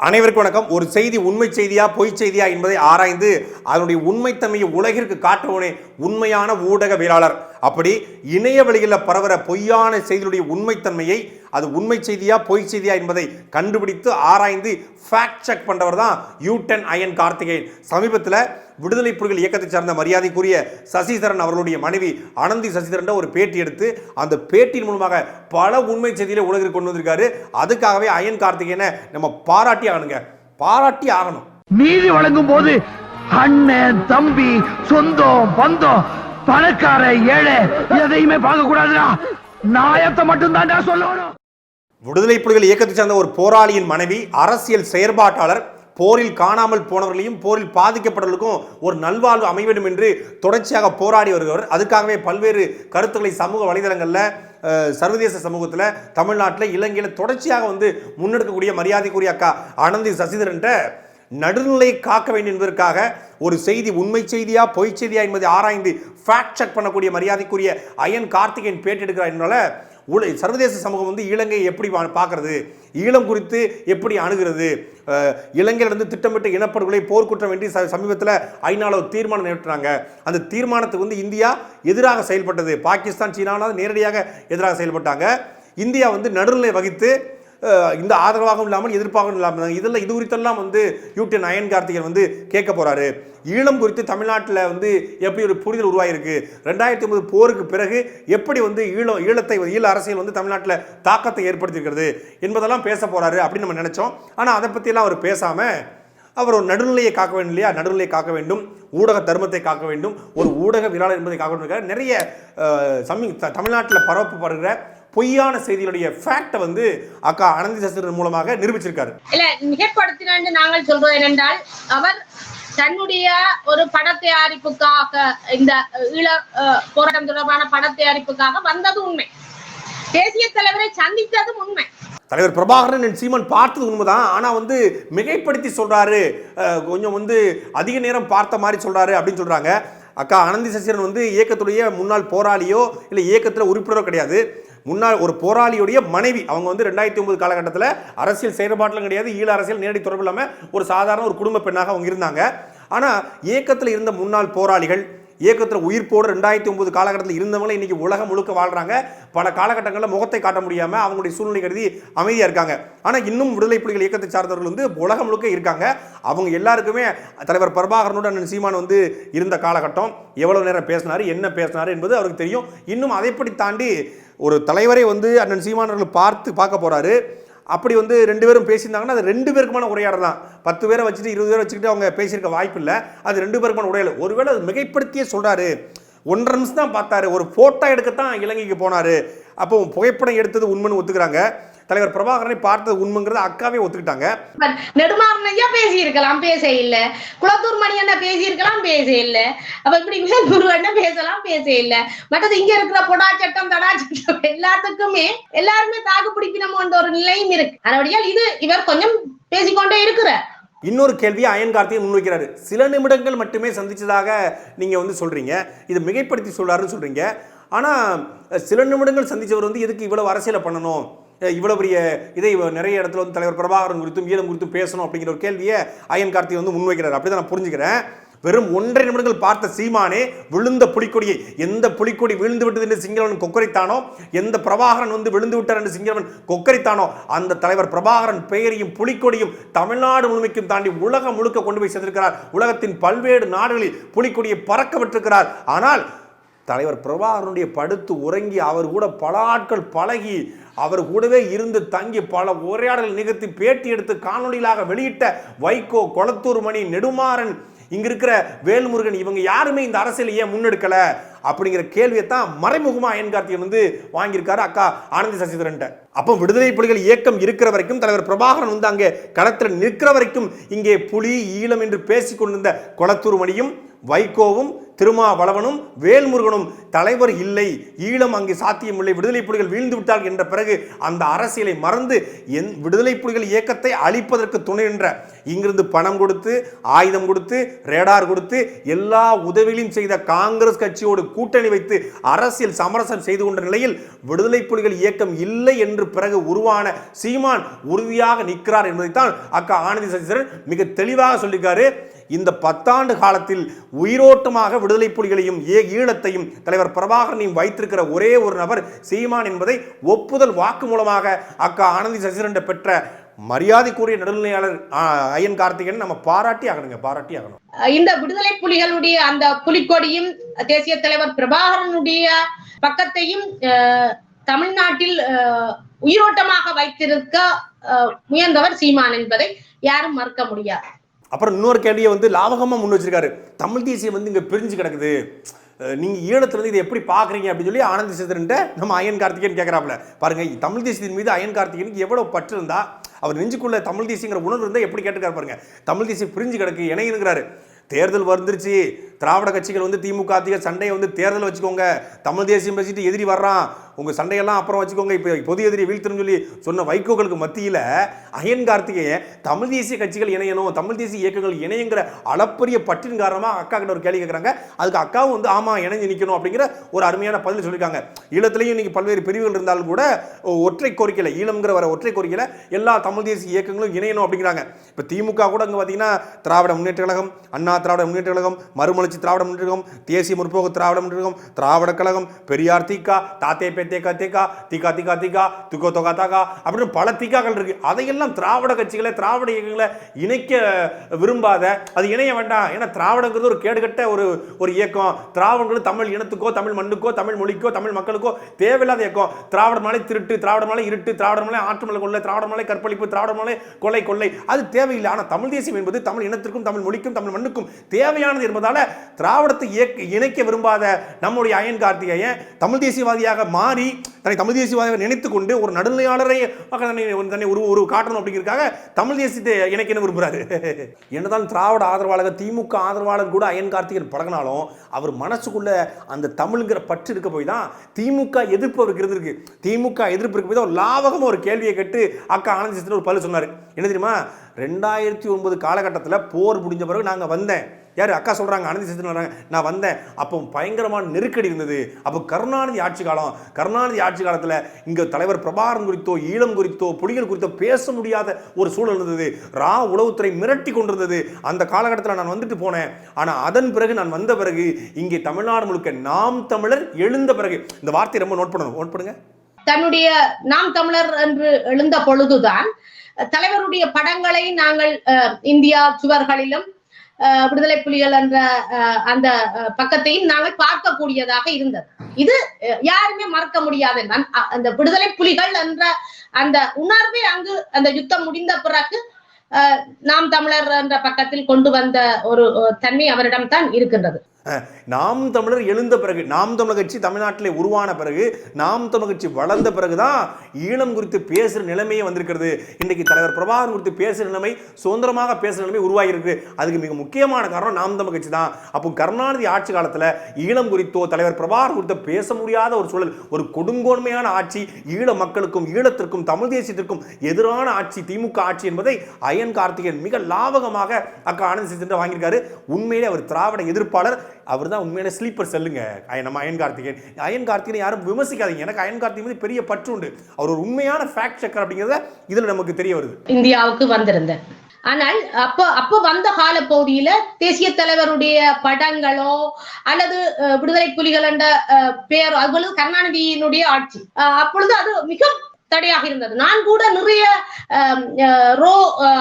அனைவருக்கும் வணக்கம். ஒரு செய்தி உண்மை செய்தியா பொய் செய்தியா என்பதை ஆராய்ந்து அதனுடைய உண்மைத்தன்மையை உலகிற்கு காட்டுவனே உண்மையான ஊடகவியலாளர். அப்படி இணைய வழிகளில் பரவுற பொய்யான செய்தியுடைய உண்மைத்தன்மையை அது உண்மை செய்தியா பொய் செய்தியா என்பதை கண்டுபிடித்து ஆராய்ந்து ஃபேக்ட் செக் பண்றவர் தான் யூடன் அயன் கார்த்திகேயன். சமீபத்தில் விடுதலை புலிகள் இயக்கத்தை சார்ந்த மரியாதைக்குரிய சசிதரன் அவர்களுடைய மனைவி அனந்தி சசிதரன் ஒரு பேட்டி எடுத்து அந்த பேட்டியின் மூலமாக பல உண்மை செய்திகளை உலகிற்கு கொண்டு வந்திருக்காரு. அதுக்காகவே அயன் கார்த்திகேயனை நம்ம பாராட்டி ஆகணும். நீதி வழங்கும் போது அண்ணன் தம்பி சொந்தம் பந்தம் பணக்கார ஏழை எதையுமே பார்க்க கூடாதுடா, நாயத்தை மட்டும் தான் சொல்லணும். விடுதலை புலிகள் இயக்கத்தை சார்ந்த ஒரு போராளியின் மனைவி அரசியல் செயற்பாட்டாளர், போரில் காணாமல் போனவர்களையும் போரில் பாதிக்கப்பட்டவர்களுக்கும் ஒரு நல்வாழ்வு அமைய வேண்டும் என்று தொடர்ச்சியாக போராடி வருகிறவர். அதுக்காகவே பல்வேறு கருத்துக்களை சமூக வலைதளங்களில் சர்வதேச சமூகத்தில் தமிழ்நாட்டில் இலங்கையில் தொடர்ச்சியாக முன்னெடுக்கக்கூடிய மரியாதைக்குரிய அக்கா அனந்தி சசிதரன் நடுநிலை காக்க வேண்டும் என்பதற்காக ஒரு செய்தி உண்மை செய்தியா பொய் செய்தியா என்பதை ஆராய்ந்து ஃபேக்ட் செக் பண்ணக்கூடிய மரியாதைக்குரிய அயன் கார்த்திகேயன் பேட்டி எடுக்கிறார். என்னால் சர்வதேச சமூகம் இலங்கையை எப்படி பார்க்கறது, ஈழம் குறித்து எப்படி அணுகிறது, இலங்கையிலிருந்து திட்டமிட்ட இனப்படுகொலை போர்க்குற்றம் என்று சமீபத்தில் ஐநாவில் தீர்மானம் நிறைவேற்றினாங்க. அந்த தீர்மானத்துக்கு இந்தியா எதிராக செயல்பட்டது. பாகிஸ்தான் சீனாவால் நேரடியாக எதிராக செயல்பட்டாங்க. இந்தியா நடுநிலை வகித்து இந்த ஆதரவாகவும் இல்லாமல் எதிர்ப்பாகவும் இல்லாமல் இது குறித்தெல்லாம் யூடன் அயன் கார்த்திகேயன் கேட்க போறாரு. ஈழம் குறித்து தமிழ்நாட்டில் எப்படி ஒரு புரிதல் உருவாயிருக்கு, 2009 போருக்கு பிறகு எப்படி ஈழ அரசியல் தமிழ்நாட்டில் தாக்கத்தை ஏற்படுத்தியிருக்கிறது என்பதெல்லாம் பேச போறாரு அப்படின்னு நம்ம நினைச்சோம். ஆனால் அதை பற்றியெல்லாம் அவர் பேசாமல் அவர் ஒரு நடுநிலையை காக்க வேண்டும் இல்லையா, நடுநிலையை காக்க வேண்டும், ஊடக தர்மத்தை காக்க வேண்டும், ஒரு ஊடகவியலாளர் என்பதை காக்க வேண்டும். நிறைய தமிழ்நாட்டில் பரப்பப்படுகிற பொய்யான செய்திகளுடைய ஃபேக்டை அக்கா அனந்தி சசிதரன் மூலமாக நிரூபிச்சிருக்காரு. இல்ல மிகப்படுத்தினு நாங்கள் சொல்றது என்னென்றால், அவர் தன்னுடைய ஒரு பட தயாரிப்புக்காக இந்த ஈழ போராட்டம் தொடர்பான பட தயாரிப்புக்காக வந்தது உண்மை, தேசிய தலைவரை சந்தித்ததும் உண்மை, தலைவர் பிரபாகரன் சீமான் பார்த்தது உண்மைதான். ஆனால் மிகைப்படுத்தி சொல்றாரு, கொஞ்சம் அதிக நேரம் பார்த்த மாதிரி சொல்றாரு அப்படின்னு சொல்றாங்க. அக்கா அனந்தி சசிதரன் இயக்கத்துடைய முன்னாள் போராளியோ இல்லை இயக்கத்தில் உறுப்பினரோ கிடையாது. முன்னாள் ஒரு போராளியுடைய மனைவி. அவங்க 2009 காலகட்டத்தில் அரசியல் செயல்பாட்டிலும் கிடையாது, ஈழ அரசியல் நேரடி தொடர்பு இல்லாமல் ஒரு சாதாரண ஒரு குடும்ப பெண்ணாக அவங்க இருந்தாங்க. ஆனால் இயக்கத்தில் இருந்த முன்னாள் போராளிகள், இயக்கத்தில் உயிர்ப்போடு 2009 காலகட்டத்தில் இருந்தவங்களும் இன்றைக்கி உலகம் முழுக்க வாழ்கிறாங்க. பல காலகட்டங்களில் முகத்தை காட்ட முடியாமல் அவங்களுடைய சூழ்நிலை கருதி அமைதியாக இருக்காங்க. ஆனால் இன்னும் விடுதலை புலிகள் இயக்கத்தை சார்ந்தவர்கள் உலகம் முழுக்க இருக்காங்க. அவங்க எல்லாருக்குமே தலைவர் பிரபாகரனோட அண்ணன் சீமான் இருந்த காலகட்டம், எவ்வளோ நேரம் பேசினார், என்ன பேசினார் என்பது அவருக்கு தெரியும். இன்னும் அதைப்படி தாண்டி ஒரு தலைவரை அண்ணன் சீமானவர்கள் பார்க்க போகிறாரு. அப்படி 2 பேரும் பேசியிருந்தாங்கன்னா அது 2 பேருக்குமான உரையாடல் தான். 10 பேரை வச்சுட்டு 20 பேரை வச்சுக்கிட்டு அவங்க பேசியிருக்க வாய்ப்பு இல்லை. அது 2 பேருக்குமான உரையாடல். ஒருவேளை அது மிகைப்படுத்தியே சொல்கிறாரு. 1.5 நிமிஷம் தான் பார்த்தாரு, ஒரு ஃபோட்டோ எடுக்கத்தான் இலங்கைக்கு போனார். அப்போ புகைப்படம் எடுத்தது உண்மைன்னு ஒத்துக்கிறாங்க. தலைவர் பிரபாகரனை பார்த்தது உண்மைங்கிறத அக்காவே ஒத்துக்கிட்டாங்க. நெடுமாறன் ஐயா பேசி இருக்கலாம், பேச இல்ல. குளத்தூர் மணி என்ன பேசி இருக்கலாம், பேச இல்ல. அப்ப இப்படி என்ன பேசலாம், பேச இல்ல. மற்றது இங்க இருக்கிற பொடா சட்டம் தடா சட்டம் எல்லாருமே தாக்கு பிடிக்கணும்ன்ற ஒரு நிலையும் இருக்கு. அதனால இது இவர் கொஞ்சம் பேசிக்கொண்டே இருக்கிறார். இன்னொரு கேள்வியை அயன் கார்த்திகேயன் முன்வைக்கிறாரு. சில நிமிடங்கள் மட்டுமே சந்திச்சதாக நீங்க சொல்றீங்க, இது மிகைப்படுத்தி சொல்றாருன்னு சொல்றீங்க. ஆனா சில நிமிடங்கள் சந்திச்சவர் எதுக்கு இவ்வளவு அரசியலை பண்ணணும், இவ்வளவு பெரிய இதை நிறைய இடத்துல தலைவர் பிரபாகரன் குறித்தும் ஈழம் குறித்தும் பேசணும் அப்படிங்கிற ஒரு கேள்வியை அயன் கார்த்திகேயன் முன்வைக்கிறார். அப்படிதான் நான் புரிஞ்சுக்கிறேன். வெறும் 1.5 நிமிடங்கள் பார்த்த சீமானே விழுந்த புலிக்கொடியை, எந்த புலிக்கொடி விழுந்து விட்டது என்று சிங்களவன் கொக்கரித்தானோ, எந்த பிரபாகரன் விழுந்து விட்டார் என்று சிங்களவன் கொக்கரித்தானோ, அந்த தலைவர் பிரபாகரன் பெயரையும் புலிக்கொடியும் தமிழ்நாடு முழுமைக்கும் தாண்டி உலகம் முழுக்க கொண்டு போய் சேர்ந்திருக்கிறார். உலகத்தின் பல்வேறு நாடுகளில் புலிக்கொடியை பறக்க விட்டிருக்கிறார். ஆனால் தலைவர் பிரபாகரனுடைய படுத்து உறங்கி அவர் கூட பல ஆட்கள் பழகி அவர் கூடவே இருந்து தங்கி பல உரையாடல் நிகழ்த்தி பேட்டி எடுத்து காணொலிகளாக வெளியிட்ட வைகோ, கொளத்தூர் மணி, நெடுமாறன், இங்க இருக்கிற வேல்முருகன், இவங்க யாருமே இந்த அரசியல் ஏன் முன்னெடுக்கல அப்படிங்கிற கேள்வியை தான் மறைமுகமா அயன் கார்த்திகேயன் வாங்கியிருக்காரு அக்கா ஆனந்தி சசிதரன். அப்போ விடுதலை புலிகள் இயக்கம் இருக்கிற வரைக்கும், தலைவர் பிரபாகரன் அங்கே களத்தில் நிற்கிற வரைக்கும் இங்கே புலி ஈழம் என்று பேசிக் கொண்டிருந்த கொளத்தூர் மணியும் வைகோவும் திருமாவளவனும் வேல்முருகனும் தலைவர் இல்லை, ஈழம் அங்கே சாத்தியமில்லை, விடுதலை புலிகள் வீழ்ந்து விட்டால் என்ற பிறகு அந்த அரசியலை மறந்து விடுதலை புலிகள் இயக்கத்தை அழிப்பதற்கு துணை என்ற இங்கிருந்து பணம் கொடுத்து ஆயுதம் கொடுத்து ரேடார் கொடுத்து எல்லா உதவிகளையும் செய்த காங்கிரஸ் கட்சியோடு கூட்டணி வைத்து அரசியல் சமரசம் செய்து கொண்ட நிலையில் விடுதலை புலிகள் இயக்கம் இல்லை என்று பிறகு உருவான சீமான் உறுதியாக நிற்கிறார் என்பதைத்தான் அக்கா ஆனந்தி சசிதரன் மிக தெளிவாக சொல்லியிருக்காரு. இந்த 10 ஆண்டு காலத்தில் உயிரோட்டமாக விடுதலை புலிகளையும் ஈழத்தையும் தலைவர் பிரபாகரனையும் வைத்திருக்கிற ஒரே ஒரு நபர் சீமான் என்பதை ஒப்புதல் வாக்கு மூலமாக அக்கா ஆனந்தி சசிதரன் பெற்ற மரியாதைக்குரிய நடுநிலையாளர் ஐயன் கார்த்திகேயன் நம்ம பாராட்டி ஆகணும். இந்த விடுதலை புலிகளுடைய அந்த புலிக்கொடியும் தேசிய தலைவர் பிரபாகரனுடைய பக்கத்தையும் தமிழ்நாட்டில் உயிரோட்டமாக வைத்திருக்க முயன்றவர் சீமான் என்பதை யாரும் மறுக்க முடியாது. அப்புறம் இன்னொரு கேள்வியை லாபகமா முன் வச்சிருக்காரு. தமிழ் தேசியம் இங்க பிரிஞ்சு கிடக்குது, நீங்க ஈழத்துல இதை எப்படி பாக்குறீங்க அப்படின்னு சொல்லி ஆனந்தி சசிதரன் நம்ம ஐயன் கார்த்திகேயன் கேட்கறாப்ல. பாருங்க, தமிழ் தேசியத்தின் மீது ஐயன் கார்த்திகேயனுக்கு எவ்வளவு பற்று இருந்தா, அவர் நெஞ்சுக்குள்ள தமிழ் தேசியங்கிற உணர்வு இருந்தா எப்படி கேட்டுக்காரு பாருங்க. தமிழ் தேசியம் பிரிஞ்சு கிடக்கு இணைங்கிறாரு. தேர்தல் வந்துருச்சு, திராவிட கட்சிகள் திமுக சண்டையை தேர்தல் வச்சுக்கோங்க, தமிழ் தேசியம் பேசிட்டு எதிரி வர்றான், உங்க சண்டையெல்லாம் அப்புறம் வச்சுக்கோங்க, இப்போ பொது எதிரி வீழ்த்துன்னு சொல்லி சொன்ன வைகோக்களுக்கு மத்தியில் ஐயன் கார்த்திகேயன் தமிழ் தேசிய கட்சிகள் இணையணும், தமிழ் தேசிய இயக்கங்கள் இணையங்கிற அளப்பரிய பற்றின் காரணமாக அக்கா கிட்ட ஒரு கேள்வி கேட்குறாங்க. அதுக்கு அக்காவும் ஆமா இணைஞ்சு நிற்கணும் அப்படிங்கிற ஒரு அருமையான பதில் சொல்லியிருக்காங்க. ஈழத்திலையும் இன்னைக்கு பல்வேறு பிரிவுகள் இருந்தாலும் கூட ஒற்றை கோரிக்கையில் ஈழம்ங்கிற வர ஒற்றை கோரிக்கையில் எல்லா தமிழ் தேசிய இயக்கங்களும் இணையணும் அப்படிங்கிறாங்க. இப்போ திமுக கூட இங்கே பார்த்தீங்கன்னா திராவிட முன்னேற்ற கழகம், அண்ணா திராவிட முன்னேற்ற கழகம், மறுமலர்ச்சி திராவிட முன்னேற்ற கழகம், தேசிய முற்போக்கு திராவிட முன்னேற்ற கழகம், திராவிட கழகம், பெரியார் திகா, தாத்தே தேக்கா தேக்கா திகா திகா திகா துக்கோ தொகா தாக்கா அப்படின்னு பல திகாக்கள் இருக்கு. அதையெல்லாம் திராவிட கட்சிகளை திராவிட இயக்கங்களை இணைக்க விரும்பாத, அது இணைய வேண்டாம், ஏன்னா திராவிடங்கிறது ஒரு கேடுகட்ட ஒரு இயக்கம், திராவிடங்கிறது தமிழ் இனத்துக்கோ தமிழ் மண்ணுக்கோ தமிழ் மொழிக்கோ தமிழ் மக்களுக்கோ தேவையில்லாத இயக்கம், திராவிட மலை திருட்டு, திராவிட மலை இருட்டு, திராவிட மலை ஆற்று மலை கொள்ளை, திராவிட மலை கற்பழிப்பு, திராவிட மலை கொலை கொள்ளை, அது தேவையில்லை. ஆனால் தமிழ் தேசியம் என்பது தமிழ் இனத்திற்கும் தமிழ் மொழிக்கும் தமிழ் மண்ணுக்கும் தேவையானது என்பதால திராவிடத்தை இணைக்க விரும்பாத நம்முடைய ஐயன் கார்த்திகேயன் தமிழ் தேசியவாதியாக மாறி தன்னை தமிழ் தேசியவாதியாக நினைத்துக் கொண்டு ஒரு நடுநிலையாளரை தன்னை ஒரு காட்டணும் அப்படிங்கிறதுக்காக தமிழ் தேசியத்தை இணைக்கணும் விரும்புகிறாரு. என்னதான் திராவிட ஆதரவாளர் திமுக ஆதரவாளர் கூட ஐயன் கார்த்திகேயன் பழகினாலும் அவர் மனசுக்குள்ள அந்த தமிழ்ங்கிற பற்று இருக்க போய் தான் திமுக எதிர்ப்பு அவருக்கு இருந்திருக்கு. திமுக எதிர்ப்பு இருக்க போய் தான் ஒரு லாபகமாக ஒரு கேள்வியை கேட்டு அக்கா ஆனந்தி சசிதரன் ஒரு பதில் சொன்னார். என்ன தெரியுமா, 2009 காலகட்டத்தில் போர் முடிஞ்ச பிறகு நாங்கள் வந்தேன். யார் அக்கா சொல்கிறாங்க, ஆனந்தி சசிதரன் நான் வந்தேன், அப்போ பயங்கரமான நெருக்கடி இருந்தது. அப்போ கருணாநிதி ஆட்சி காலம், கருணாநிதி ஆட்சி காலத்தில் இங்கே தலைவர் பிரபாகரன் குறித்தோ ஈழம் குறித்தோ புலிகள் குறித்தோ பேச முடியாத ஒரு சூழல் இருந்தது. உளவுத்துறை மிரட்டி கொண்டிருந்தது. அந்த காலகட்டத்தில் நான் வந்துட்டு போனேன். ஆனால் அதன் பிறகு நான் வந்த பிறகு இங்கே தமிழ்நாடு முழுக்க நாம் தமிழர் எழுந்த பிறகு, இந்த வார்த்தையை ரொம்ப நோட் பண்ணுங்க. தன்னுடைய நாம் தமிழர் என்று எழுந்த பொழுதுதான் தலைவருடைய படங்களை நாங்கள் இந்தியா சுவர்களிலும் விடுதலை புலிகள் என்ற அந்த பக்கத்தையும் நாங்கள் பார்க்கக்கூடியதாக இருந்தது. இது யாருமே மறக்க முடியாது. அந்த விடுதலை புலிகள் என்ற அந்த உணர்வை அங்கு அந்த யுத்தம் முடிந்த பிறகு நாம் தமிழர் என்ற பக்கத்தில் கொண்டு வந்த ஒரு தன்மை அவரிடம் தான் இருக்கின்றது. நாம் தமிழர் எழுந்த பிறகு, நாம் தமிழர் கட்சி தமிழ்நாட்டிலே உருவான பிறகு, நாம் தமிழர் கட்சி வளர்ந்த பிறகுதான் ஈழம் குறித்து பேசுகிற நிலைமையே வந்திருக்கிறது. இன்றைக்கு தலைவர் பிரபாகரன் குறித்து பேசுகிற நிலைமை, சுதந்திரமாக பேசுகிற நிலைமை உருவாகியிருக்கு. அதுக்கு மிக முக்கியமான காரணம் நாம் தமிழர் கட்சி தான். அப்போ கருணாநிதி ஆட்சி காலத்தில் ஈழம் குறித்தோ தலைவர் பிரபாகரன் குறித்தோ பேச முடியாத ஒரு சூழல், ஒரு கொடுங்கோன்மையான ஆட்சி, ஈழ மக்களுக்கும் ஈழத்திற்கும் தமிழ் தேசியத்திற்கும் எதிரான ஆட்சி திமுக ஆட்சி என்பதை ஐயன் கார்த்திகேயன் மிக லாபகமாக அக்கா ஆனந்தி சசிதரன் வாங்கியிருக்காரு. உண்மையிலே அவர் திராவிட எதிர்ப்பாளர், அவர் தான் உண்மையான ஸ்லீப்பர் செல்லுங்க நம்ம ஐயன் கார்த்திகேயன். ஐயன் கார்த்திகேயன் யாரும் விமர்சிக்காதீங்க, எனக்கு ஐயன் கார்த்திகேயன் பெரிய பற்று உண்டு. அவர் ஒரு உண்மையான ஃபேக்ட் செக்கர் அப்படிங்கிறத இதுல நமக்கு தெரிய வருது. இந்தியாவுக்கு வந்திருந்தேன், ஆனால் அப்ப வந்த கால பகுதியில தேசிய தலைவருடைய படங்களோ அல்லது விடுதலை புலிகள் என்ற பெயர், அவ்வளவு கருணாநிதியினுடைய ஆட்சி, அப்பொழுது அது மிக தடையாக இருந்தது. நான் கூட நிறைய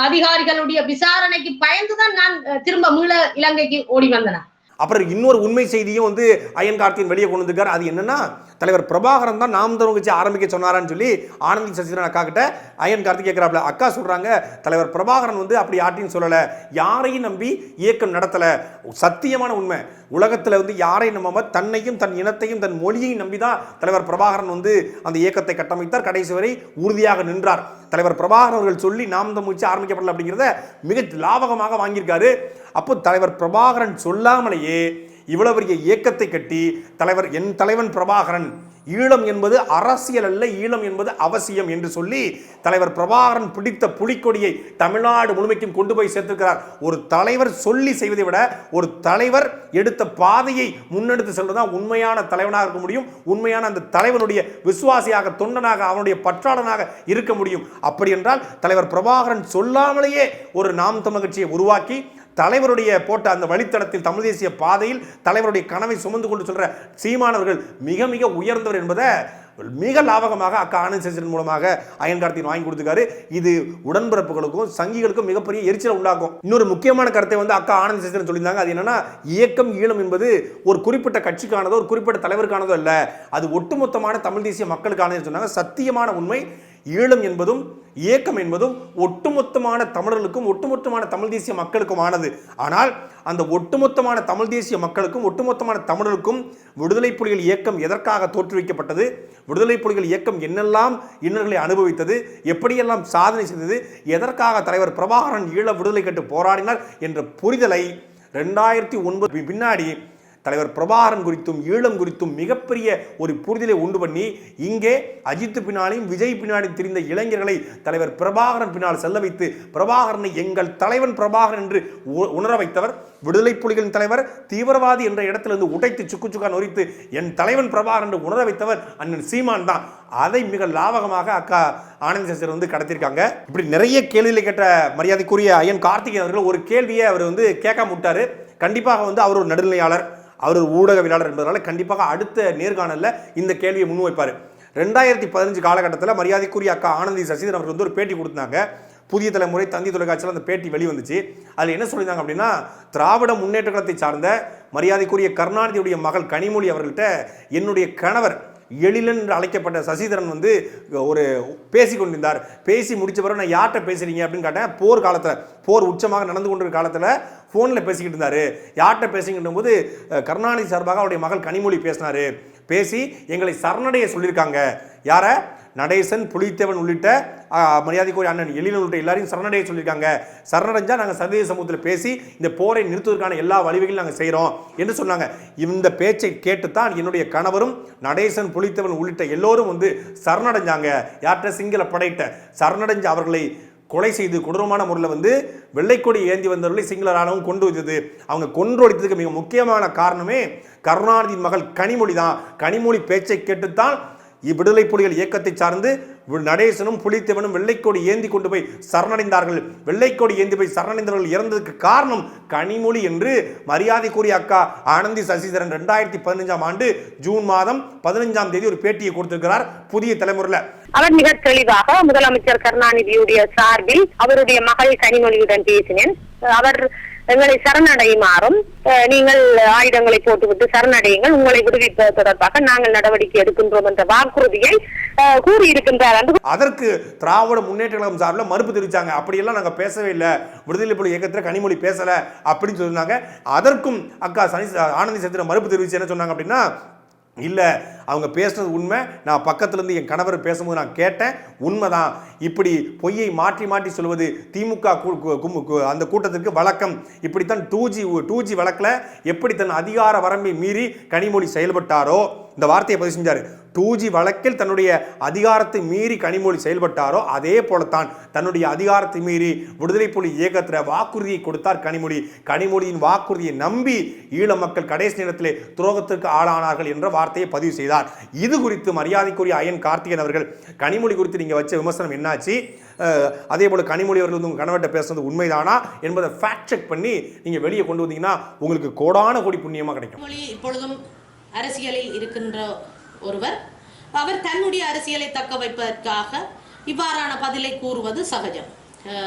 அதிகாரிகளுடைய விசாரணைக்கு பயந்துதான் நான் திரும்ப மீள இலங்கைக்கு ஓடி வந்தேன். அப்புறம் இன்னொரு உண்மை செய்தியும் ஐயன் கார்த்திகேயன் வெளியே கொண்டு வந்திருக்காரு. அது என்னன்னா, தலைவர் பிரபாகரன் தான் நாம் தமிழர் கட்சி ஆரம்பிக்க சொன்னாரான்னு சொல்லி ஆனந்தி சசிதரன் அக்கா கிட்ட அயன் கார்த்திக் கேட்கிறாப்ல. அக்கா சொல்றாங்க தலைவர் பிரபாகரன் வந்து அப்படி யார்ட்டையும் சொல்லல, யாரையும் நம்பி இயக்கம் நடத்தல. சத்தியமான உண்மை. உலகத்துல வந்து யாரையும் நம்பாம தன்னையும் தன் இனத்தையும் தன் மொழியையும் நம்பிதான் தலைவர் பிரபாகரன் வந்து அந்த இயக்கத்தை கட்டமைத்தார். கடைசி வரை உறுதியாக நின்றார். தலைவர் பிரபாகரன் அவர்கள் சொல்லி நாம் தமிழர் கட்சி ஆரம்பிக்கப்படல அப்படிங்கிறத மிக லாபகமாக வாங்கியிருக்காரு. அப்போ தலைவர் பிரபாகரன் சொல்லாமலேயே இவ்வளவு பெரிய இயக்கத்தை கட்டி தலைவர் என் தலைவன் பிரபாகரன், ஈழம் என்பது அரசியல் அல்ல, ஈழம் என்பது அவசியம் என்று சொல்லி தலைவர் பிரபாகரன் பிடித்த புலிக்கொடியை தமிழ்நாடு முழுமைக்கும் கொண்டு போய் சேர்த்திருக்கிறார். ஒரு தலைவர் சொல்லி செய்வதை விட ஒரு தலைவர் எடுத்த பாதையை முன்னெடுத்து செல்வதுதான் உண்மையான தலைவனாக இருக்க முடியும். உண்மையான அந்த தலைவனுடைய விசுவாசியாக, தொண்டனாக, அவனுடைய பற்றாளனாக இருக்க முடியும். அப்படி என்றால் தலைவர் பிரபாகரன் சொல்லாமலேயே ஒரு நாம் தமிழர் கட்சியை உருவாக்கி தலைவருடைய போட்ட அந்த வழித்தடத்தில் தமிழ் தேசிய பாதையில் தலைவருடைய கனவை சுமந்து கொண்டு சொல்ற சீமானவர்கள் மிக மிக உயர்ந்தவர் என்பதை மிக லாபகமாக அக்கா ஆனந்த் சசிதரன் மூலமாக அயன் கார்த்திக் வாங்கி கொடுத்துருக்காரு. இது உடன்பிறப்புகளுக்கும் சங்கிகளுக்கும் மிகப்பெரிய எரிச்சலை உண்டாக்கும். இன்னொரு முக்கியமான கருத்தை வந்து அக்கா ஆனந்த் சசிதரன் சொல்லியிருந்தாங்க. அது என்னன்னா, இயக்கம் ஈழம் என்பது ஒரு குறிப்பிட்ட கட்சிக்கானதோ ஒரு குறிப்பிட்ட தலைவருக்கானதோ இல்ல, அது ஒட்டுமொத்தமான தமிழ் தேசிய மக்களுக்கானது சொன்னாங்க. சத்தியமான உண்மை. ஈழம் என்பதும் இயக்கம் என்பதும் ஒட்டுமொத்தமான தமிழர்களுக்கும் ஒட்டுமொத்தமான தமிழ் தேசிய மக்களுக்குமானது. ஆனால் அந்த ஒட்டுமொத்தமான தமிழ் தேசிய மக்களுக்கும் ஒட்டுமொத்தமான தமிழர்களுக்கும் விடுதலை புலிகள் இயக்கம் எதற்காக தோற்றுவிக்கப்பட்டது, விடுதலை புலிகள் இயக்கம் என்னெல்லாம் இன்னல்களை அனுபவித்தது, எப்படியெல்லாம் சாதனை செய்தது, எதற்காக தலைவர் பிரபாகரன் ஈழ விடுதலை கட்டு போராடினார் என்ற புரிதலை 2009 பின்னாடி தலைவர் பிரபாகரன் குறித்தும் ஈழம் குறித்தும் மிகப்பெரிய ஒரு புரிதலை உண்டு பண்ணி இங்கே அஜித் பின்னாலையும் விஜய் பின்னாலையும் தெரிந்த இளைஞர்களை தலைவர் பிரபாகரன் பின்னால் செல்ல வைத்து பிரபாகரனை எங்கள் தலைவன் பிரபாகரன் என்று உணர வைத்தவர். விடுதலை புலிகளின் தலைவர் தீவிரவாதி என்ற இடத்திலிருந்து உடைத்து சுக்கு நொறித்து என் தலைவன் பிரபாகரன் என்று உணர வைத்தவர் அண்ணன் சீமான் தான். அதை மிக லாபகமாக அக்கா ஆனந்த் சசிதரன் வந்து கடத்திருக்காங்க. இப்படி நிறைய கேள்விகளை கேட்ட மரியாதைக்குரிய அயன் கார்த்திகேயன் அவர்கள் ஒரு கேள்வியை அவர் வந்து கேட்காம விட்டாரு. கண்டிப்பாக வந்து அவர் ஒரு நடுநிலையாளர், அவர் ஒரு ஊடகவியலாளர் என்பதனால கண்டிப்பாக அடுத்த நேர்காணலில் இந்த கேள்வியை முன்வைப்பார். 2015 காலகட்டத்தில் மரியாதைக்குரிய அக்கா ஆனந்தி சசிதரன் அவர்கள் வந்து ஒரு பேட்டி கொடுத்தாங்க. புதிய தலைமுறை தந்தி தொலைக்காட்சியில் அந்த பேட்டி வெளிவந்துச்சு. அதில் என்ன சொல்லியிருந்தாங்க அப்படின்னா, திராவிட முன்னேற்ற கழகத்தை சார்ந்த மரியாதைக்குரிய கருணாநிதியுடைய மகள் கனிமொழி அவர்கள்ட்ட என்னுடைய கணவர் எழிலன் என்று அழைக்கப்பட்ட சசிதரன் வந்து ஒரு பேசி கொண்டிருந்தார். பேசி முடிச்ச பிறகு நான் யார்கிட்ட பேசுறீங்க அப்படின்னு கேட்டேன். போர் காலத்தில், போர் உச்சமாக நடந்து கொண்டிருக்கிற காலத்தில் ஃபோனில் பேசிக்கிட்டு இருந்தார். யார்கிட்ட பேசிக்கிட்டு போது கருணாநிதி சார்பாக அவருடைய மகள் கனிமொழி பேசினார். பேசி எங்களை சரணடைய சொல்லியிருக்காங்க. யார? நடேசன், புலித்தேவன் உள்ளிட்ட மரியாதைக்குரிய அண்ணன் எழிலன் உள்ளிட்ட எல்லாரையும் சரணடைய சொல்லியிருக்காங்க. சரணடைஞ்சா நாங்கள் சர்வதேச சமூகத்தில் பேசி இந்த போரை நிறுத்துவதற்கான எல்லா வழிவகையும் நாங்கள் செய்கிறோம் என்று சொன்னாங்க. இந்த பேச்சை கேட்டுத்தான் என்னுடைய கணவரும் நடேசன், புலித்தேவன் உள்ளிட்ட எல்லோரும் வந்து சரணடைஞ்சாங்க. யார்கிட்ட? சிங்கள படையிட்ட சரணடைஞ்ச அவர்களை கொலை செய்து கொடூரமான முறையில் வந்து வெள்ளைக்கொடி ஏந்தி வந்தவர்களை சிங்கள ராணுவம் கொண்டு வந்தது. அவங்க கொன்று ஒழித்ததுக்கு மிக முக்கியமான காரணமே கருணாநிதியின் மகள் கனிமொழி தான். கனிமொழி பேச்சை கேட்டுத்தான் விடுதலை புலிகள் இயக்கத்தை சார்ந்து நடேசனும் புலித்தேவனும் வெள்ளைக்கோடி ஏந்தி கொண்டு போய் சரணடைந்தார்கள். வெள்ளைக்கோடி ஏந்தி போய் சரணடைந்தவர்கள் இறந்ததுக்கு காரணம் கனிமொழி என்று மரியாதைக்குரிய அக்கா ஆனந்தி சசிதரன் 2015ஆம் ஆண்டு ஜூன் மாதம் 15ஆம் தேதி ஒரு பேட்டியை கொடுத்திருக்கிறார் புதிய தலைமுறையில். அவர் மிக தெளிவாக முதலமைச்சர் கருணாநிதியுடைய சார்பில் அவருடைய மகள் கனிமொழியுடன் பேசினேன். அவர் எங்களை சரணடையுமாறும், நீங்கள் ஆயுதங்களை போட்டுவிட்டு சரணடையுங்கள், உங்களை விடுவிப்பது தொடர்பாக நாங்கள் நடவடிக்கை எடுக்கின்றோம் என்ற வாக்குறுதியை கூறியிருக்கின்றார். அதற்கு திராவிட முன்னேற்ற கழகம் சார்பில் மறுப்பு தெரிவித்தாங்க. அப்படியெல்லாம் நாங்கள் பேசவே இல்லை, விடுதலை புலி இயக்கத்தில் கனிமொழி பேசலை அப்படின்னு சொல்லியிருந்தாங்க. அதற்கும் அக்கா ஆனந்தி சசிதரன் மறுப்பு தெரிவித்து என்ன சொன்னாங்க அப்படின்னா, இல்லை அவங்க பேசுனது உண்மை, நான் பக்கத்துலேருந்து என் கணவர் பேசும்போது நான் கேட்டேன், உண்மைதான். இப்படி பொய்யை மாற்றி மாற்றி சொல்வது திமுக அந்த கூட்டத்திற்கு வழக்கம். இப்படித்தான் 2G வழக்கில் எப்படி தன் அதிகார வரம்பை மீறி கனிமொழி செயல்பட்டாரோ, இந்த வார்த்தையை பதிவு செஞ்சார். 2G வழக்கில் தன்னுடைய அதிகாரத்தை மீறி கனிமொழி செயல்பட்டாரோ அதே போலத்தான் தன்னுடைய அதிகாரத்தை மீறி விடுதலை புலி இயக்கத்தில் வாக்குறுதியை கொடுத்தார் கனிமொழி. கனிமொழியின் வாக்குறுதியை நம்பி ஈழ மக்கள் கடைசி நேரத்திலே துரோகத்திற்கு ஆளானார்கள் என்ற வார்த்தையை பதிவு செய்தார். இது குறித்து மரியாதைக்குரிய அயன் கார்த்திகேயன் அவர்கள் கனிமொழி குறித்து நீங்க வச்ச விமர்சனம் என்னாச்சு, அதே போல கனிமொழி அவர்கள் உங்க கணவர்கிட்ட பேசுறது உண்மைதானா என்பதை ஃபேக்ட் செக் பண்ணி நீங்க வெளியே கொண்டு வந்தீங்கன்னா உங்களுக்கு கோடான கோடி புண்ணியமா கிடைக்கும். இப்பொழுதும் அரசியலில் இருக்கின்ற ஒருவர், அவர் தன்னுடைய அரசியலை தக்க வைப்பதற்காக இவ்வாறான பதிலை கூறுவது சகஜம்.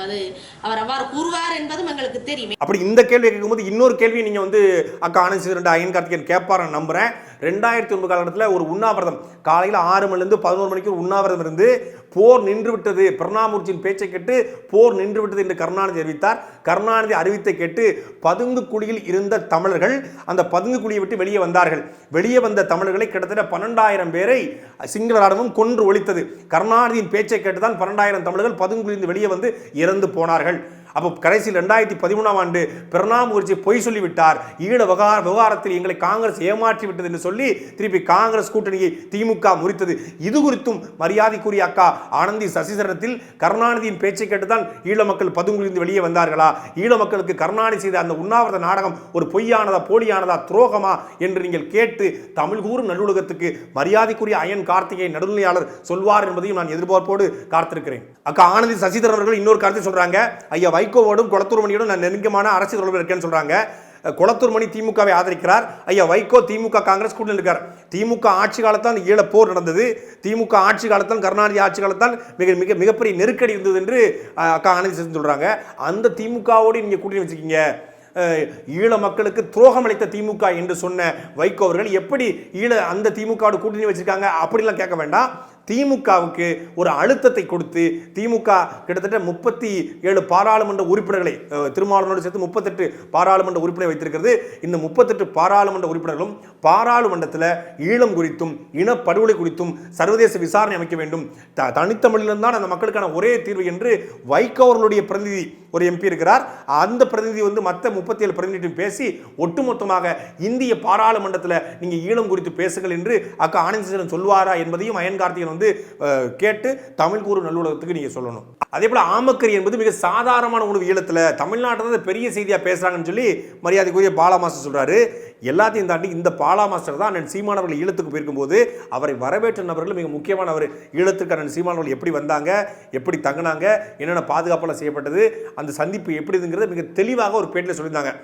அது அவர் அவ்வாறு கூறுவார் என்பதும் எங்களுக்கு தெரியும். அப்படி இந்த கேள்வி கேட்கும்போது இன்னொரு கேள்வியை நீங்க வந்து அக்கா ஆனந்த் சசிதரன் அயன் கார்த்திகேயன் கேட்பார் நம்புறேன். 2009 காலகட்டத்தில் ஒரு உண்ணாவிரதம் காலையில் 6 மணிலிருந்து 11 மணிக்கு உண்ணாவிரதம் இருந்து போர் நின்று விட்டது, பிரணாப் முகர்ஜியின் பேச்சை கேட்டு போர் நின்று விட்டது என்று கருணாநிதி அறிவித்தார். கருணாநிதி அறிவித்தை கேட்டு பதுங்கு குழியில் இருந்த தமிழர்கள் அந்த பதுங்கு குழியை விட்டு வெளியே வந்தார்கள். வெளியே வந்த தமிழர்களை கிட்டத்தட்ட 12,000 பேரை சிங்கள ராணுவம் கொன்று ஒழித்தது. கருணாநிதியின் பேச்சை கேட்டுதான் 12,000 தமிழர்கள் பதுங்கு குழியிலிருந்து வெளியே வந்து இறந்து போனார்கள். அப்போ கடைசியில் 2013ஆம் ஆண்டு பிரணாப் முகர்ஜி பொய் சொல்லிவிட்டார், ஈழ விவகாரத்தில் எங்களை காங்கிரஸ் ஏமாற்றி விட்டது என்று சொல்லி திருப்பி காங்கிரஸ் கூட்டணியை திமுக முறித்தது. இது குறித்தும் மரியாதைக்குரிய அக்கா ஆனந்தி சசிதரத்தில் கருணாநிதியின் பேச்சை கேட்டுதான் ஈழ மக்கள் பதுங்குழிந்து வெளியே வந்தார்களா, ஈழ மக்களுக்கு கருணாநிதி செய்த அந்த உண்ணாவிரத நாடகம் ஒரு பொய்யானதா போலியானதா துரோகமா என்று நீங்கள் கேட்டு தமிழ் கூறும் நல்லுலகத்துக்கு மரியாதைக்குரிய அயன் கார்த்திகை நடுநிலையாளர் சொல்வார் என்பதையும் நான் எதிர்பார்ப்போடு காத்திருக்கிறேன். அக்கா ஆனந்தி சசிதரன் அவர்கள் இன்னொரு கருத்தை சொல்றாங்க, ஐயா வைகோவோடும் குளத்தூர் மணியோடும் நான் நெருக்கமான அரசியல் தொடர்பு இருக்கேன்னு சொல்றாங்க. குளத்தூர் மணி திமுகவை ஆதரிக்கிறார், ஐயா வைகோ திமுக காங்கிரஸ் கூட்டணி இருக்கார். திமுக ஆட்சி காலத்தான் ஈழ போர் நடந்தது, திமுக ஆட்சி காலத்தான் கருணாநிதி ஆட்சி காலத்தான் மிகப்பெரிய நெருக்கடி இருந்தது என்று அக்கா ஆனந்தி சொல்றாங்க. அந்த திமுகவோடு நீங்க கூட்டணி வச்சுக்கீங்க, ஈழ மக்களுக்கு துரோகம் அளித்த திமுக என்று சொன்ன வைகோ அவர்கள் எப்படி அந்த திமுகவோட கூட்டணி வச்சிருக்காங்க அப்படிலாம் கேட்க வேண்டாம். திமுகவுக்கு ஒரு அழுத்தத்தை கொடுத்து திமுக கிட்டத்தட்ட 37 பாராளுமன்ற உறுப்பினர்களை திருமாவளவனோடு சேர்த்து 38 பாராளுமன்ற உறுப்பினர் வைத்திருக்கிறது. இந்த 38 பாராளுமன்ற உறுப்பினர்களும் பாராளுமன்றத்தில் ஈழம் குறித்தும் இனப்படுகொலை குறித்தும் சர்வதேச விசாரணை அமைக்க வேண்டும், தனித்தமிழிலிருந்து தான் அந்த மக்களுக்கான ஒரே தீர்வு என்று வைகோ அவர்களுடைய பிரதிநிதி ஒரு எம்பி இருக்கிறார். அந்த பிரதிநிதி மற்ற 37 பிரதிநிதியும் பேசி ஒட்டுமொத்தமாக இந்திய பாராளுமன்றத்தில் நீங்க ஈழம் குறித்து பேசுங்கள் என்று அக்கா ஆனந்தி சொல்வாரா என்பதையும் அயன் கார்த்திகன் கேட்டு தமிழ் கூறு நல்லுலகத்துக்கு நீங்க சொல்லணும். அதே போல ஆமக்கறி என்பது மிக சாதாரணமான உணவு ஈழத்துல, தமிழ்நாட்டில் பெரிய செய்தியா பேசுறாங்கன்னு சொல்லி மரியாதைக்குரிய பாலா மாஸ்டர் சொல்றாரு. எல்லாத்தையும் தாண்டி இந்த பாலா மாஸ்டர் தான் அண்ணன் சீமான் அவர்கள் ஈழத்துக்கு போயிருக்கும் போது அவரை வரவேற்ற நபர்கள் மிக முக்கியமானவர். ஈழத்துக்கு அண்ணன் சீமான் அவர்கள் எப்படி வந்தாங்க, எப்படி தங்கினாங்க, என்னென்ன பாதுகாப்பெல்லாம் செய்யப்பட்டது, அந்த சந்திப்பு எப்படி இருங்கிறது மிக தெளிவாக ஒரு பேட்டில் சொல்லியிருந்தாங்க.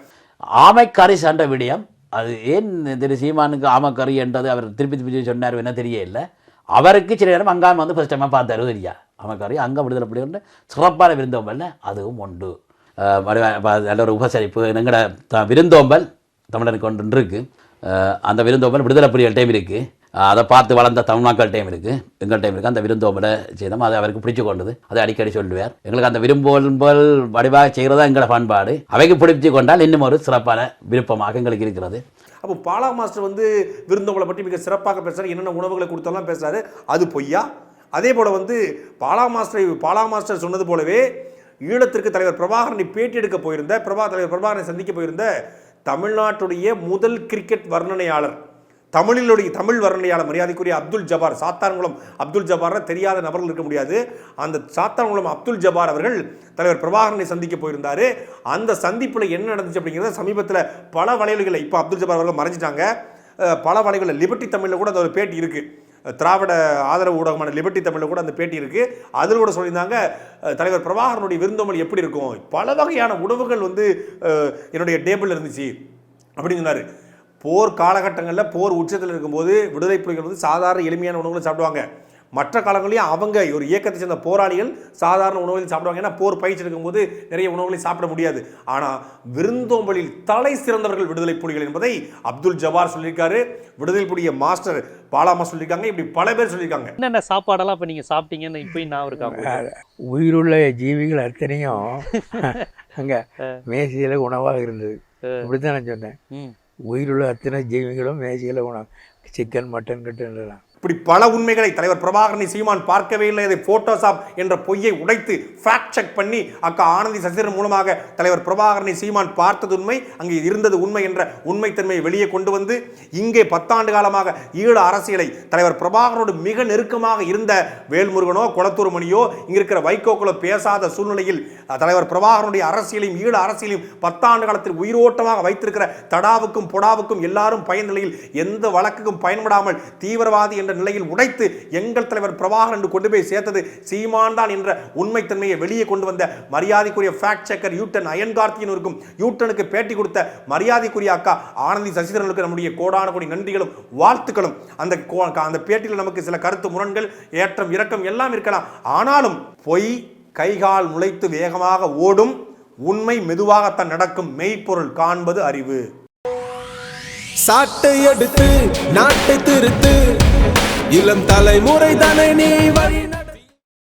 ஆமைக்கறி சண்டை விடயம் அது ஏன் திரு சீமானுக்கு ஆமைக்கறி என்றது அவர் திருப்பி சொன்னார் என்ன தெரியல. அவருக்கு சில நேரம் அங்காம ஃபர்ஸ்ட் டைமாக பார்த்தாரு தெரியா ஆமைக்கறி அங்கே விடுதலை அப்படி ஒன்று சிறப்பான விருந்தோம்பல் அதுவும் உண்டு. நல்ல ஒரு உபசரிப்பு எங்களோட விருந்தோம்பல் தமிழனுக்கு ஒன்று இருக்குது. அந்த விருந்தோம்பல் விடுதலை புலிகள் டைம் இருக்குது, அதை பார்த்து வளர்ந்த தமிழ் மக்கள் டைம் இருக்குது, எங்கள் டைம் இருக்குது. அந்த விருந்தோம்பலை செய்தோம், அது அவருக்கு பிடிச்சு கொண்டது, அதை அடிக்கடி சொல்லுவார். எங்களுக்கு அந்த விரும்போம்பல் வடிவாக செய்கிறதா எங்களோட பண்பாடு, அவைக்கு பிடிச்சு கொண்டால் இன்னும் ஒரு சிறப்பான விருப்பமாக எங்களுக்கு இருக்கிறது. அப்போ பாலா மாஸ்டர் விருந்தோம்பலை பற்றி மிக சிறப்பாக பேசுகிறார், என்னென்ன உணவுகளை கொடுத்தாலும் பேசுகிறாரு, அது பொய்யா? அதே போல் பாலா மாஸ்டர் சொன்னது போலவே ஈழத்திற்கு தலைவர் பிரபாகரனை பேட்டி எடுக்க போயிருந்த தலைவர் பிரபாகரனை சந்திக்க போயிருந்த தமிழ்நாட்டுடைய முதல் கிரிக்கெட் வர்ணனையாளர், தமிழ் வர்ணனையாளர் மரியாதைக்குரிய அப்துல் ஜபார், சாத்தான்குளம் அப்துல் ஜபார் தெரியாத நபர்கள் இருக்க முடியாது. அந்த சாத்தான்குளம் அப்துல் ஜபார் அவர்கள் தலைவர் பிரபாகரனை சந்திக்க போயிருந்தார். அந்த சந்திப்பில் என்ன நடந்துச்சு அப்படிங்கிறத சமீபத்தில் பல வலைகளில், இப்போ அப்துல் ஜபார் அவர்கள் மறைஞ்சிட்டாங்க, பல வலைகளில் லிபர்ட்டி தமிழில் கூட அந்த பேட்டி இருக்குது, திராவிட ஆதரவு ஊடகமான லிபர்ட்டி தமிழில் கூட அந்த பேட்டி இருக்குது. அதில் கூட சொல்லியிருந்தாங்க தலைவர் பிரபாகரனுடைய விருந்தோம்பல் எப்படி இருக்கும், பல வகையான உணவுகள் என்னுடைய டேபிளில் இருந்துச்சு அப்படின்னு சொன்னார். போர் காலகட்டங்களில் போர் உச்சத்தில் இருக்கும்போது விடுதலை புலிகள் சாதாரண எளிமையான உணவுகளை சாப்பிடுவாங்க. மற்ற காலங்களையும் அவங்க ஒரு இயக்கத்தை சேர்ந்த போராளிகள் சாதாரண உணவுகளையும் சாப்பிடுவாங்க. ஏன்னா போர் பயிற்சி எடுக்கும்போது நிறைய உணவுகளை சாப்பிட முடியாது. ஆனால் விருந்தோம்பலில் தலை சிறந்தவர்கள் விடுதலை புலிகள் என்பதை அப்துல் ஜபார் சொல்லியிருக்காரு, விடுதலை புலிய மாஸ்டர் பாலாமா சொல்லியிருக்காங்க, இப்படி பல பேர் சொல்லியிருக்காங்க. என்னென்ன சாப்பாடெல்லாம் இப்போ நீங்கள் சாப்பிட்டீங்கன்னு இப்போயும் நான் இருக்காங்க. உயிருள்ள ஜீவிகள் அத்தனையும் அங்கே மேசையில் உணவாக இருந்தது. இப்படித்தான் நான் சொன்னேன், உயிருள்ள அத்தனை ஜீவிகளும் மேசையில் உணவு, சிக்கன் மட்டன் கட்டுலாம். இப்படி பல உண்மைகளை தலைவர் பிரபாகரனை சீமான் பார்க்கவே இல்லை, அதை போட்டோஷாப் என்ற பொய்யை உடைத்து ஃபேக்ட் செக் பண்ணி அக்கா ஆனந்தி சசிதரன் மூலமாக தலைவர் பிரபாகரனை சீமான் பார்த்தது உண்மை, அங்கே இருந்தது உண்மை என்ற உண்மைத்தன்மையை வெளியே கொண்டு வந்து இங்கே 10 ஆண்டு காலமாக ஈழ அரசியலை தலைவர் பிரபாகரனோடு மிக நெருக்கமாக இருந்த வேல்முருகனோ குளத்தூர் மணியோ இங்க இருக்கிற வைகோக்குள்ள பேசாத சூழ்நிலையில் தலைவர் பிரபாகரனுடைய அரசியலையும் ஈழ அரசியலையும் 10 ஆண்டு காலத்தில் உயிரோட்டமாக வைத்திருக்கிற தடாவுக்கும் பொடாவுக்கும் எல்லாரும் பயன் நிலையில் எந்த வழக்குக்கும் பயன்படாமல் தீவிரவாதி என்ற நிலையில் உடைத்து எங்கள் தலைவர் பிரபாகரன் என்று கொண்டு போய் சேர்த்தது சீமான் தான் என்ற உண்மைத்தன்மையை வெளியே கொண்டு வந்த மரியாதைக்குரிய ஃபேக்ட் செக்கர் யூட்டன் அயன் கார்த்திகன் இருக்கும், யூட்டனுக்கு பேட்டி கொடுத்த மரியாதைக்குரிய அக்கா ஆனந்தி சசிதரனுக்கு நம்முடைய கோடான கோடி நன்றிகளும் வாழ்த்துக்களும். அந்த பேட்டியில் நமக்கு சில கருத்து முரண்கள், ஏற்றம் இறக்கம் எல்லாம் இருக்கலாம். ஆனாலும் பொய் கைகால் முளைத்து வேகமாக ஓடும், உண்மை மெதுவாகத்தான் நடக்கும், மெய்ப்பொருள் காண்பது அறிவு. சாட்டை எடுத்து நாட்டை திருத்து இளம் தலைமுறை தானே நீ வழி